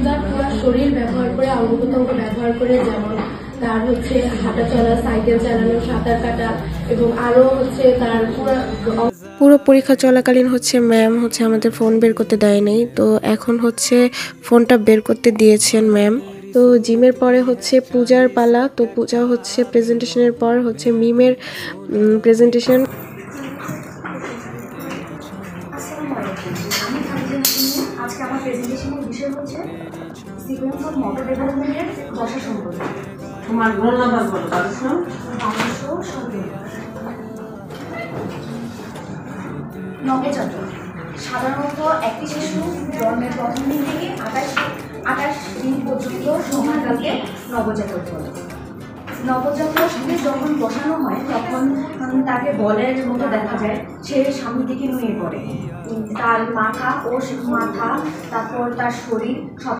তার পুরো শরীর ব্যবহার করে, অঙ্গ প্রত্যঙ্গ ব্যবহার করে, যেমন তার হাঁটা চলা, সাইকেল চালানো, সাঁতার কাটা এবং আরো তার পুরো পরীক্ষা চলাকালীন ম্যাম আমাদের ফোন বের করতে দেয়নি, তো এখন ফোনটা বের করতে দিয়েছেন ম্যাম। তো জিমের পরে পূজার পালা, তো পূজা প্রেজেন্টেশনের পর মিমের প্রেজেন্টেশন। আজকে আমার প্রেজেন্টেশনের বিষয় সিকোয়েন্স অফ মোটর ডেভেলপমেন্টের দশা সম্পর্কে। তোমার রোল নাম্বার বলো। 1217। নবজাতক সাধারণত একটি শিশু জন্মের প্রথম দিন থেকে 28 দিন পর্যন্ত সময়কালকে নবজাতক বলে। নবজাতককে যখন বসানো হয় তখন তাকে বলের মতো দেখা যায়, সে সামনের দিকে নুয়ে পড়ে। তার মাথা, তারপর তার শরীর সব